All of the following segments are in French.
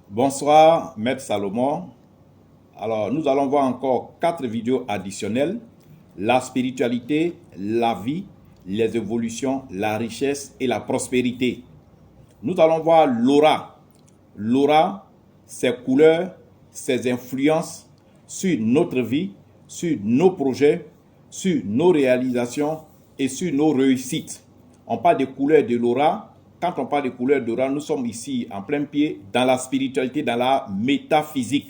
Bonsoir, Maître Salomon. Alors, nous allons voir encore 4 vidéos additionnelles. La spiritualité, la vie, les évolutions, la richesse et la prospérité. Nous allons voir l'aura. L'aura, ses couleurs, ses influences sur notre vie, sur nos projets, sur nos réalisations et sur nos réussites. On parle des couleurs de l'aura. Quand on parle des couleurs d'aura, nous sommes ici en plein pied dans la spiritualité, dans la métaphysique.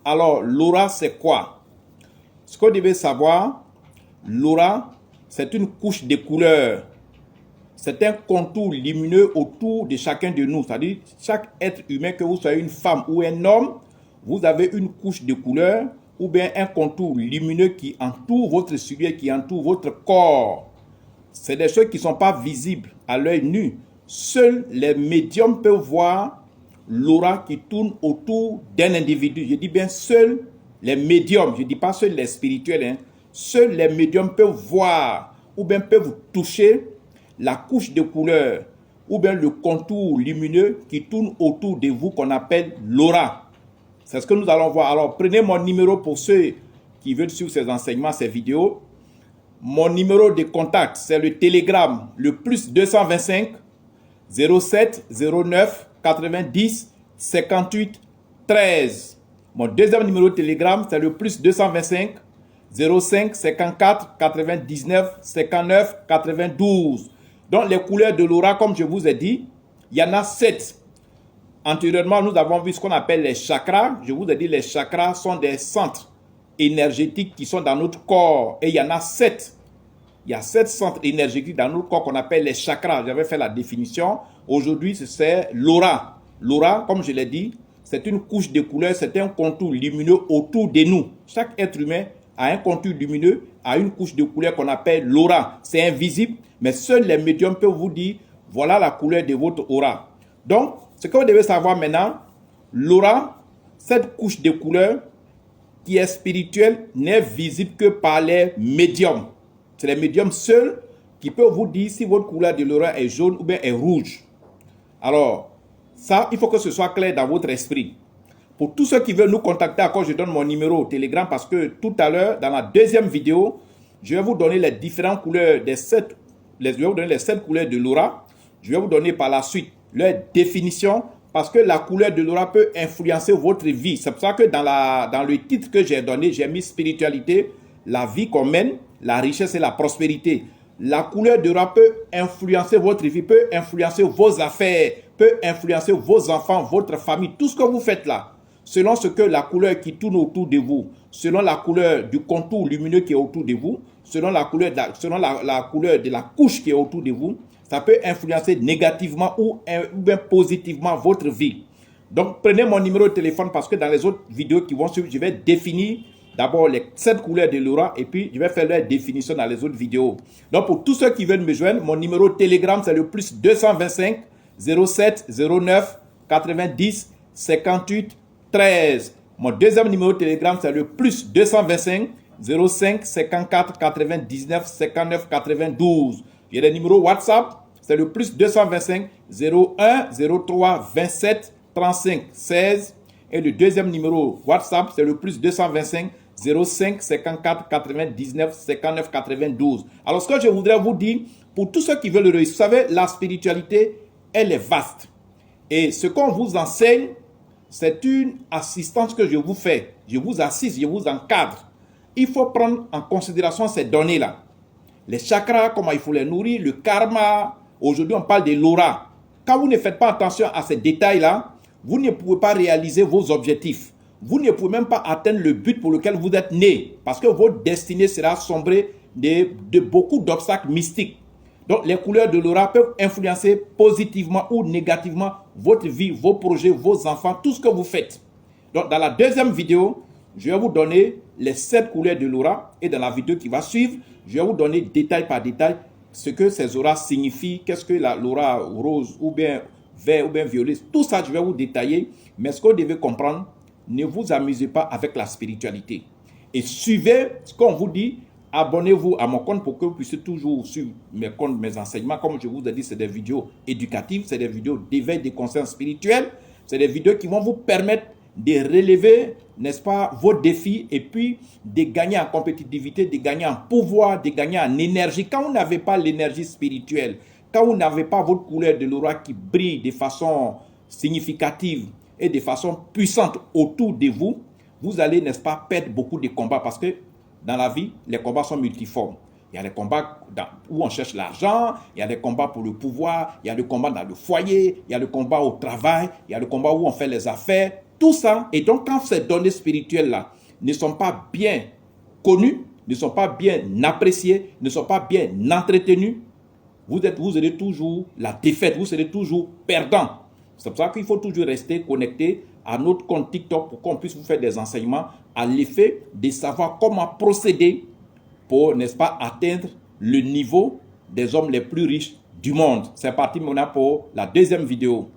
Alors, l'aura, c'est quoi? Ce qu'on devait savoir, l'aura, c'est une couche de couleurs. C'est un contour lumineux autour de chacun de nous. C'est-à-dire, chaque être humain, que vous soyez une femme ou un homme, vous avez une couche de couleurs ou bien un contour lumineux qui entoure votre silhouette, qui entoure votre corps. C'est des choses qui ne sont pas visibles à l'œil nu. Seuls les médiums peuvent voir l'aura qui tourne autour d'un individu. Je dis bien seuls les médiums, je ne dis pas seuls les spirituels. Hein. Seuls les médiums peuvent voir ou bien peuvent toucher la couche de couleur ou bien le contour lumineux qui tourne autour de vous qu'on appelle l'aura. C'est ce que nous allons voir. Alors prenez mon numéro pour ceux qui veulent suivre ces enseignements, ces vidéos. Mon numéro de contact, c'est le Telegram, le plus 225 07 09 90 58 13. Mon deuxième numéro de Telegram, c'est le plus 225 05 54 99 59 92. Donc les couleurs de l'aura, comme je vous ai dit, il y en a 7. Antérieurement, nous avons vu ce qu'on appelle les chakras. Je vous ai dit, les chakras sont des centres énergétiques qui sont dans notre corps. Et il y en a 7. Il y a 7 centres énergétiques dans notre corps qu'on appelle les chakras. J'avais fait la définition. Aujourd'hui, c'est l'aura. L'aura, comme je l'ai dit, c'est une couche de couleurs, c'est un contour lumineux autour de nous. Chaque être humain a un contour lumineux, a une couche de couleurs qu'on appelle l'aura. C'est invisible, mais seuls les médiums peuvent vous dire, voilà la couleur de votre aura. Donc, ce que vous devez savoir maintenant, l'aura, cette couche de couleurs qui est spirituelle, n'est visible que par les médiums. C'est les médiums seuls qui peuvent vous dire si votre couleur de l'aura est jaune ou bien est rouge. Alors, ça, il faut que ce soit clair dans votre esprit. Pour tous ceux qui veulent nous contacter, encore je donne mon numéro au Telegram parce que tout à l'heure, dans la deuxième vidéo, je vais vous donner les différentes couleurs des 7, je vais vous donner les 7 couleurs de l'aura. Je vais vous donner par la suite leur définition parce que la couleur de l'aura peut influencer votre vie. C'est pour ça que dans le titre que j'ai donné, j'ai mis spiritualité, la vie qu'on mène, la richesse et la prospérité. La couleur de l'aura peut influencer votre vie, peut influencer vos affaires, peut influencer vos enfants, votre famille, tout ce que vous faites là. Selon ce que la couleur qui tourne autour de vous, selon la couleur du contour lumineux qui est autour de vous, selon la couleur de la couche qui est autour de vous, ça peut influencer négativement ou bien positivement votre vie. Donc prenez mon numéro de téléphone parce que dans les autres vidéos qui vont suivre, je vais définir d'abord les 7 couleurs de l'aura et puis je vais faire leur définition dans les autres vidéos. Donc pour tous ceux qui veulent me joindre, mon numéro de Telegram c'est le plus 225 07 09 90 58 13. Mon deuxième numéro de Telegram c'est le plus 225 05 54 99 59 92. J'ai le numéro WhatsApp, c'est le plus 225 01 03 27 35 16. Et le deuxième numéro WhatsApp, c'est le plus 225 05 54 99 59 92. Alors, ce que je voudrais vous dire, pour tous ceux qui veulent le réussir, vous savez, la spiritualité, elle est vaste. Et ce qu'on vous enseigne, c'est une assistance que je vous fais. Je vous assiste, je vous encadre. Il faut prendre en considération ces données-là. Les chakras, comment il faut les nourrir, le karma. Aujourd'hui, on parle de l'aura. Quand vous ne faites pas attention à ces détails-là, vous ne pouvez pas réaliser vos objectifs. Vous ne pouvez même pas atteindre le but pour lequel vous êtes né. Parce que votre destinée sera sombrée de beaucoup d'obstacles mystiques. Donc, les couleurs de l'aura peuvent influencer positivement ou négativement votre vie, vos projets, vos enfants, tout ce que vous faites. Donc, dans la deuxième vidéo, je vais vous donner les 7 couleurs de l'aura. Et dans la vidéo qui va suivre, je vais vous donner détail par détail ce que ces auras signifient, qu'est-ce que l'aura rose ou bien vert ou bien violet. Tout ça, je vais vous détailler. Mais ce que vous devez comprendre, ne vous amusez pas avec la spiritualité. Et suivez ce qu'on vous dit. Abonnez-vous à mon compte pour que vous puissiez toujours suivre mes comptes, mes enseignements. Comme je vous ai dit, c'est des vidéos éducatives, c'est des vidéos d'éveil des consciences spirituelles. C'est des vidéos qui vont vous permettre de relever, n'est-ce pas, vos défis et puis de gagner en compétitivité, de gagner en pouvoir, de gagner en énergie. Quand vous n'avez pas l'énergie spirituelle, quand vous n'avez pas votre couleur de l'aura qui brille de façon significative et de façon puissante autour de vous, vous allez, n'est-ce pas, perdre beaucoup de combats parce que dans la vie, les combats sont multiformes. Il y a des combats où on cherche l'argent, il y a des combats pour le pouvoir, il y a des combats dans le foyer, il y a des combats au travail, il y a des combats où on fait les affaires, tout ça. Et donc, quand ces données spirituelles-là ne sont pas bien connues, ne sont pas bien appréciées, ne sont pas bien entretenues, vous aurez toujours la défaite, vous serez toujours perdant. C'est pour ça qu'il faut toujours rester connecté à notre compte TikTok pour qu'on puisse vous faire des enseignements à l'effet de savoir comment procéder pour, n'est-ce pas, atteindre le niveau des hommes les plus riches du monde. C'est parti maintenant pour la deuxième vidéo.